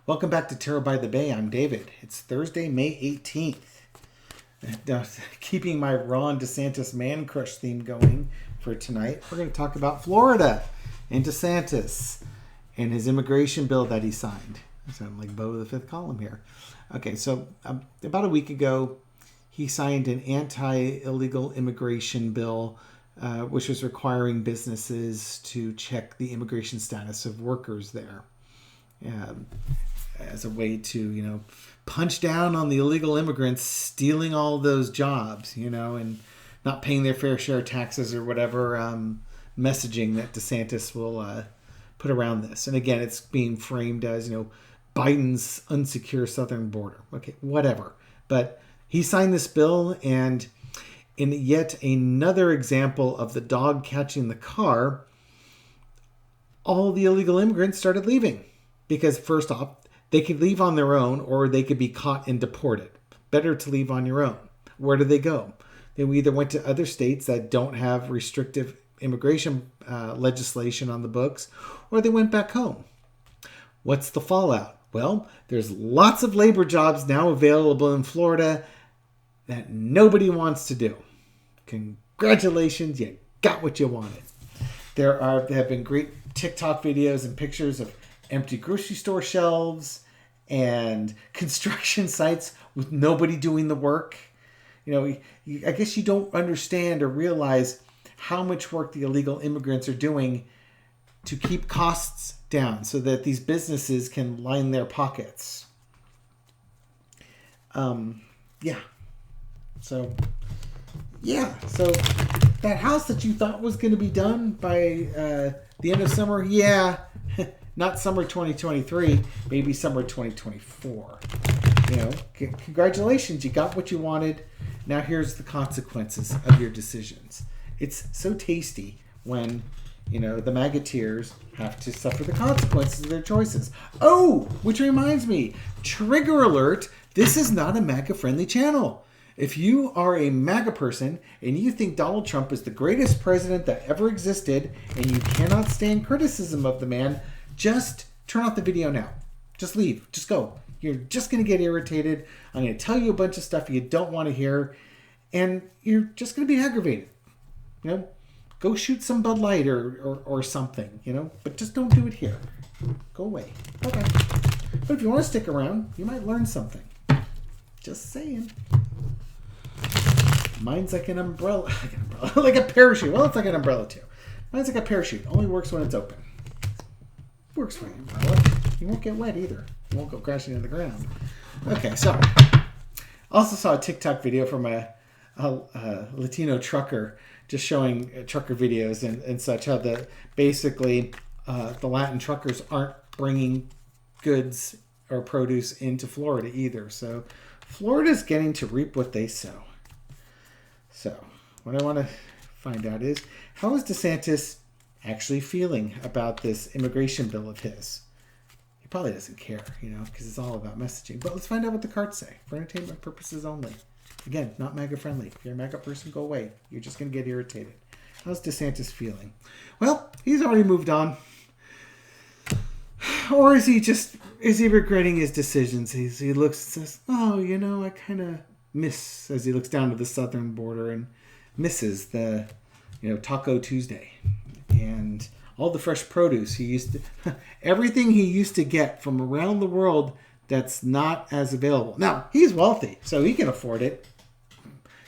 Welcome back to Terror by the Bay. I'm David. It's Thursday, May 18th. Keeping my Ron DeSantis man crush theme going for tonight, we're going to talk about Florida and DeSantis and his immigration bill that he signed. I sound like Bo of the fifth column here. Okay, so about a week ago, he signed an anti-illegal immigration bill, which was requiring businesses to check the immigration status of workers there. As a way to, punch down on the illegal immigrants stealing all those jobs, and not paying their fair share of taxes or whatever messaging that DeSantis will put around this. And again, it's being framed as, Biden's unsecure southern border. Okay, whatever. But he signed this bill, and in yet another example of the dog catching the car, all the illegal immigrants started leaving. Because first off, they could leave on their own or they could be caught and deported. Better to leave on your own. Where do they go? They either went to other states that don't have restrictive immigration legislation on the books, or they went back home. What's the fallout? Well, there's lots of labor jobs now available in Florida that nobody wants to do. Congratulations, you got what you wanted. There have been great TikTok videos and pictures of empty grocery store shelves and construction sites with nobody doing the work. I guess you don't understand or realize how much work the illegal immigrants are doing to keep costs down so that these businesses can line their pockets. So that house that you thought was going to be done by the end of summer, not summer 2023, maybe summer 2024. Congratulations, you got what you wanted. Now here's the consequences of your decisions. It's so tasty when, the MAGAteers have to suffer the consequences of their choices. Oh, which reminds me, trigger alert, this is not a MAGA-friendly channel. If you are a MAGA person and you think Donald Trump is the greatest president that ever existed and you cannot stand criticism of the man, just turn off the video now. Just leave. Just go. You're just going to get irritated. I'm going to tell you a bunch of stuff you don't want to hear, and you're just going to be aggravated. Go shoot some Bud Light or something, but just don't do it here. Go away. Okay. But if you want to stick around, you might learn something. Just saying. Mine's like an umbrella. Like a parachute. Well, it's like an umbrella too. Mine's like a parachute. Only works when it's open. Works for you, umbrella. You won't get wet either. You won't go crashing into the ground. Okay, so also saw a TikTok video from a Latino trucker just showing trucker videos and such, how basically the Latin truckers aren't bringing goods or produce into Florida either. So Florida's getting to reap what they sow. So what I want to find out is, how is DeSantis actually feeling about this immigration bill of his? He probably doesn't care, because it's all about messaging. But let's find out what the cards say. For entertainment purposes only. Again, not MAGA friendly. If you're a MAGA person, go away. You're just going to get irritated. How's DeSantis feeling? Well, he's already moved on. Or is he regretting his decisions? He looks and says, I kind of miss, as he looks down to the southern border and misses the, Taco Tuesday. And all the fresh produce everything he used to get from around the world that's not as available. Now, he's wealthy, so he can afford it.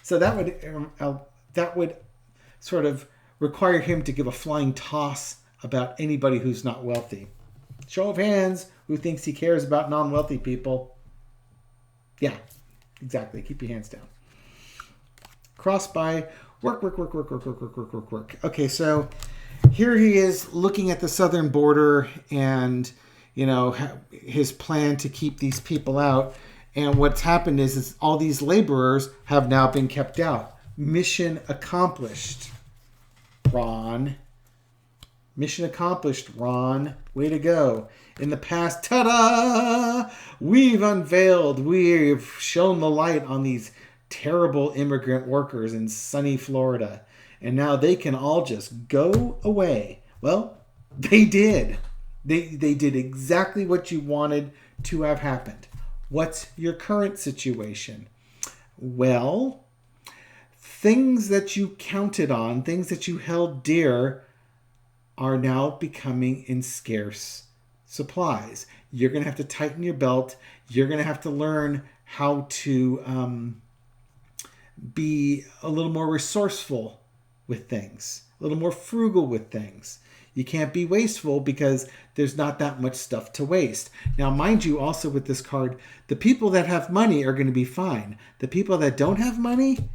So that would sort of require him to give a flying toss about anybody who's not wealthy. Show of hands, who thinks he cares about non-wealthy people? Yeah, exactly. Keep your hands down. Cross by work. Okay, so here he is looking at the southern border and, his plan to keep these people out. And what's happened is all these laborers have now been kept out. Mission accomplished, Ron. Mission accomplished, Ron. Way to go. In the past, ta-da! We've shown the light on these terrible immigrant workers in sunny Florida. And now they can all just go away. Well, they did. They did exactly what you wanted to have happened. What's your current situation? Well, things that you counted on, things that you held dear, are now becoming in scarce supplies. You're going to have to tighten your belt. You're going to have to learn how to be a little more resourceful with things, a little more frugal with things. You can't be wasteful because there's not that much stuff to waste. Now, mind you, also with this card, the people that have money are going to be fine. The people that don't have money,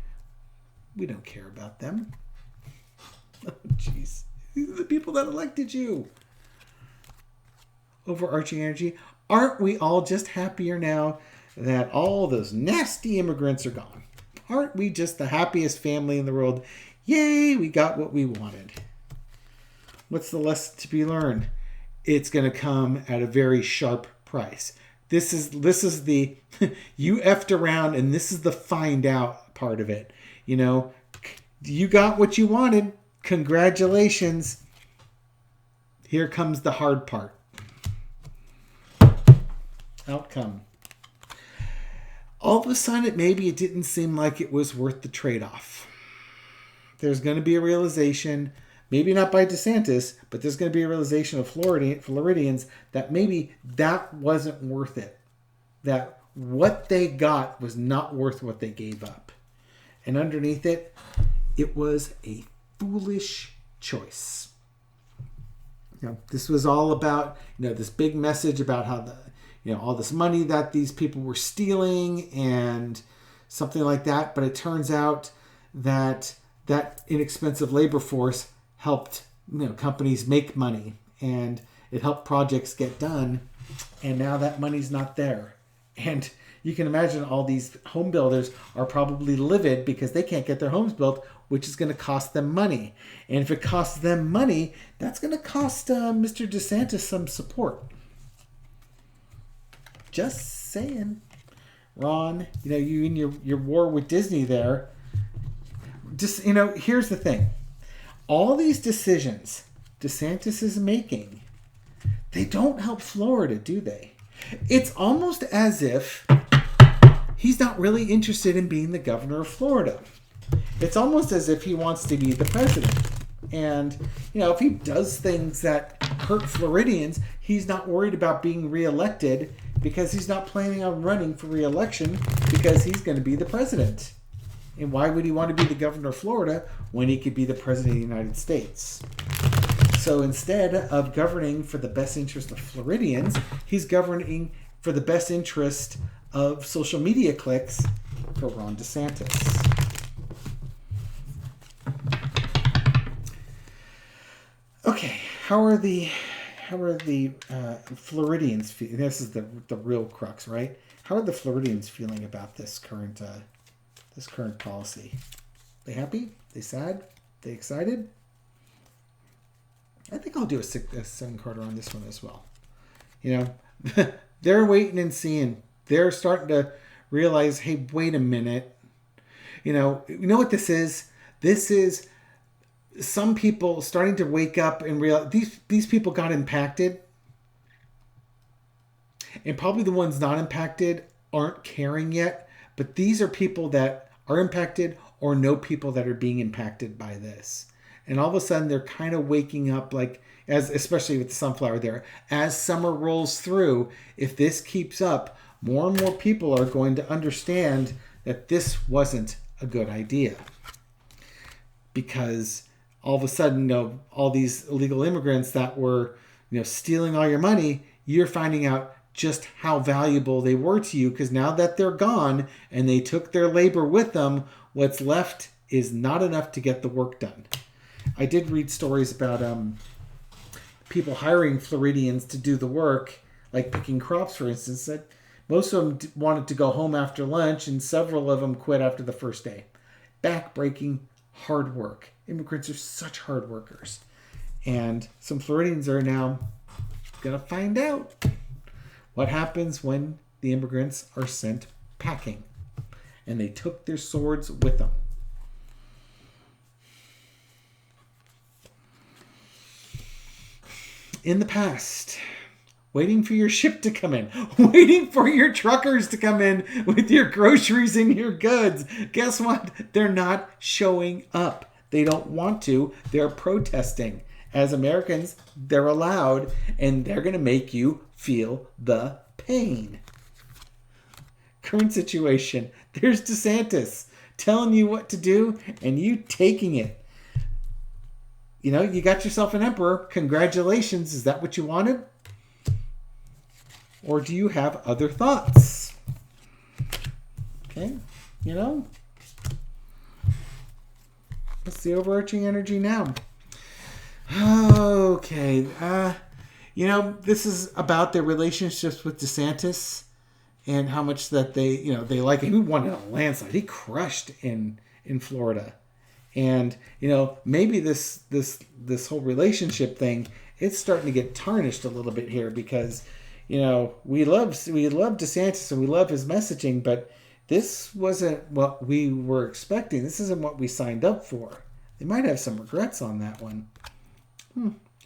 we don't care about them. Oh, jeez. These are the people that elected you. Overarching energy. Aren't we all just happier now that all those nasty immigrants are gone? Aren't we just the happiest family in the world? Yay, we got what we wanted. What's the lesson to be learned? It's going to come at a very sharp price. This is the you effed around, and this is the find out part of it. You know, you got what you wanted. Congratulations. Here comes the hard part. Outcome. All of a sudden, maybe it didn't seem like it was worth the trade-off. There's going to be a realization, maybe not by DeSantis, but there's going to be a realization of Floridians that maybe that wasn't worth it. That what they got was not worth what they gave up. And underneath it, it was a foolish choice. You know, this was all about, this big message about how all this money that these people were stealing and something like that. But it turns out that inexpensive labor force helped, companies make money, and it helped projects get done. And now that money's not there. And you can imagine all these home builders are probably livid because they can't get their homes built, which is going to cost them money. And if it costs them money, that's going to cost Mr. DeSantis some support. Just saying. Ron, you in your war with Disney there. Just, here's the thing. All these decisions DeSantis is making, they don't help Florida, do they? It's almost as if he's not really interested in being the governor of Florida. It's almost as if he wants to be the president. And, if he does things that hurt Floridians, he's not worried about being reelected because he's not planning on running for reelection because he's going to be the president. And why would he want to be the governor of Florida when he could be the president of the United States? So instead of governing for the best interest of Floridians, he's governing for the best interest of social media clicks for Ron DeSantis. Okay, how are the Floridians feeling? This is the real crux, right? How are the Floridians feeling about this current policy? They happy? They sad? They excited? I think I'll do a 7-carder on this one as well. They're waiting and seeing. They're starting to realize, hey, wait a minute. You know what this is? This is some people starting to wake up and realize these people got impacted. And probably the ones not impacted aren't caring yet. But these are people that are impacted or know people that are being impacted by this. And all of a sudden they're kind of waking up, especially with the sunflower there, as summer rolls through. If this keeps up, more and more people are going to understand that this wasn't a good idea. Because all of a sudden, all these illegal immigrants that were, stealing all your money, you're finding out just how valuable they were to you, because now that they're gone and they took their labor with them, what's left is not enough to get the work done. I did read stories about people hiring Floridians to do the work, like picking crops, for instance, that most of them wanted to go home after lunch, and several of them quit after the first day. Backbreaking hard work. Immigrants are such hard workers. And some Floridians are now going to find out what happens when the immigrants are sent packing. And they took their swords with them. in the past, waiting for your ship to come in, waiting for your truckers to come in with your groceries and your goods. Guess what? They're not showing up. They don't want to. They're protesting. As Americans, they're allowed, and they're going to make you feel the pain. Current situation. There's DeSantis telling you what to do, and you taking it. You know, you got yourself an emperor. Congratulations. Is that what you wanted? Or do you have other thoughts? Okay, you know, what's the overarching energy now? Okay, you know, this is about their relationships with DeSantis and how much that they like him. He won in a landslide. He crushed in Florida. And, you know, maybe this whole relationship thing, it's starting to get tarnished a little bit here because, you know, we love DeSantis and we love his messaging, but this wasn't what we were expecting. This isn't what we signed up for. They might have some regrets on that one.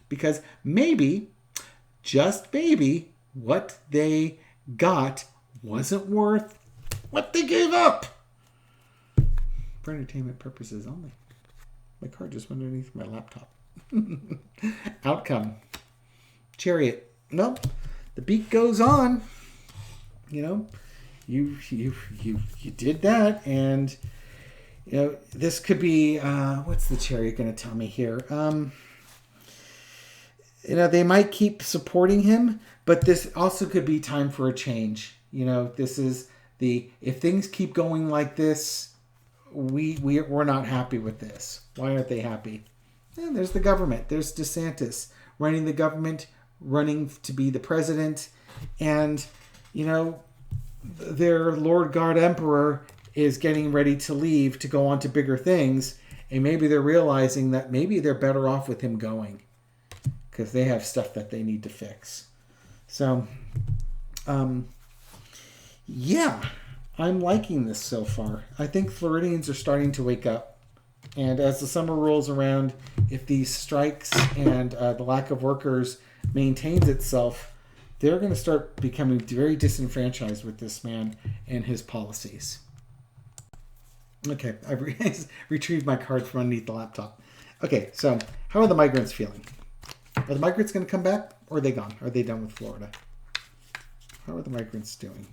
Because maybe, just maybe, what they got wasn't worth what they gave up. For entertainment purposes only. My card just went underneath my laptop. Outcome. Chariot. Nope. The beat goes on. You know, you did that, and you know this could be what's the Chariot going to tell me here? You know, they might keep supporting him, but this also could be time for a change. You know, this is if things keep going like this, we're not happy with this. Why aren't they happy? And there's the government. There's DeSantis running the government, running to be the president, and you know, their Lord God Emperor is getting ready to leave to go on to bigger things, and maybe they're realizing that maybe they're better off with him going because they have stuff that they need to fix. So, yeah, I'm liking this so far. I think Floridians are starting to wake up. And as the summer rolls around, if these strikes and the lack of workers maintains itself, they're going to start becoming very disenfranchised with this man and his policies. Okay, I've retrieved my card from underneath the laptop. Okay, so how are the migrants feeling? Are the migrants going to come back, or are they gone? Are they done with Florida? How are the migrants doing?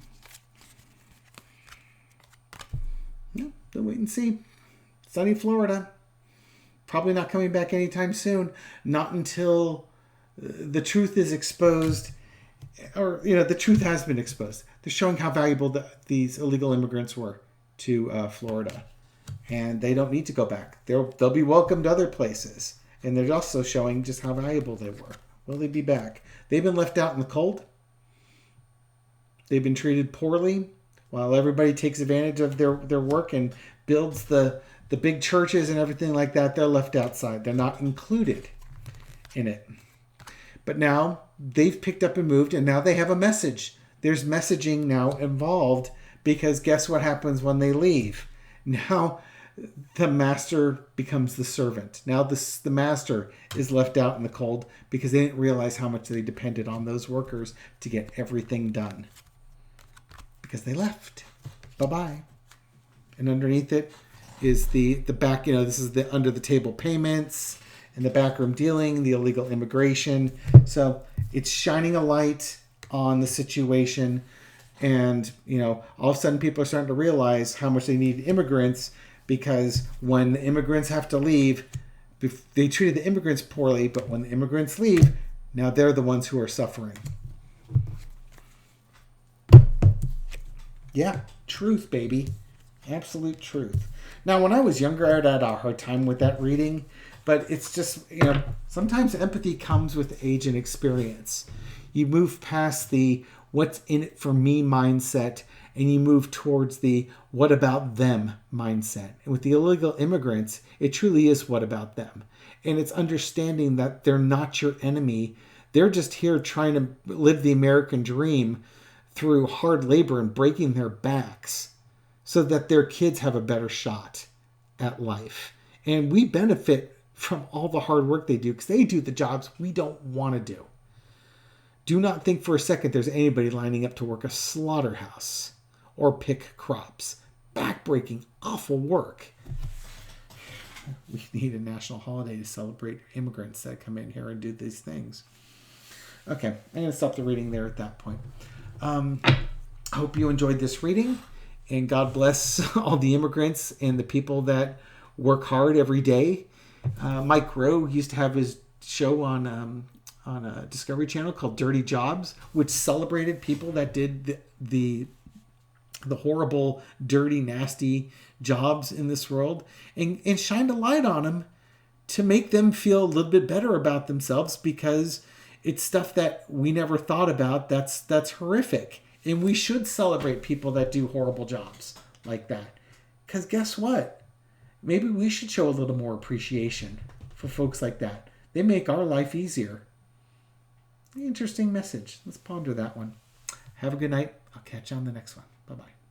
No, they'll wait and see. Sunny Florida. Probably not coming back anytime soon. Not until the truth is exposed, or, you know, the truth has been exposed. They're showing how valuable these illegal immigrants were to Florida. And they don't need to go back. They'll be welcomed other places. And they're also showing just how valuable they were. Will they be back? They've been left out in the cold. They've been treated poorly while everybody takes advantage of their work and builds the big churches and everything like that. They're left outside. They're not included in it. But now they've picked up and moved, and now they have a message. There's messaging now involved because guess what happens when they leave? Now the master becomes the servant. Now the master is left out in the cold because they didn't realize how much they depended on those workers to get everything done. Because they left. Bye-bye. And underneath it is the back, you know, this is the under the table payments and the backroom dealing, the illegal immigration. So it's shining a light on the situation. And, you know, all of a sudden people are starting to realize how much they need immigrants, because when the immigrants have to leave, they treated the immigrants poorly, but when the immigrants leave, now they're the ones who are suffering. Yeah, truth, baby. Absolute truth. Now, when I was younger, I had a hard time with that reading, but it's just, you know, sometimes empathy comes with age and experience. You move past the what's in it for me mindset, and you move towards the what about them mindset. And with the illegal immigrants, it truly is what about them. And it's understanding that they're not your enemy. They're just here trying to live the American dream through hard labor and breaking their backs so that their kids have a better shot at life. And we benefit from all the hard work they do because they do the jobs we don't want to do. Do not think for a second there's anybody lining up to work a slaughterhouse or pick crops. Backbreaking, awful work. We need a national holiday to celebrate immigrants that come in here and do these things. Okay, I'm going to stop the reading there at that point. I hope you enjoyed this reading, and God bless all the immigrants and the people that work hard every day. Mike Rowe used to have his show on a Discovery Channel called Dirty Jobs, which celebrated people that did the horrible, dirty, nasty jobs in this world, and shined a light on them to make them feel a little bit better about themselves, because it's stuff that we never thought about that's horrific. And we should celebrate people that do horrible jobs like that. Because guess what? Maybe we should show a little more appreciation for folks like that. They make our life easier. Interesting message. Let's ponder that one. Have a good night. I'll catch you on the next one. Bye-bye.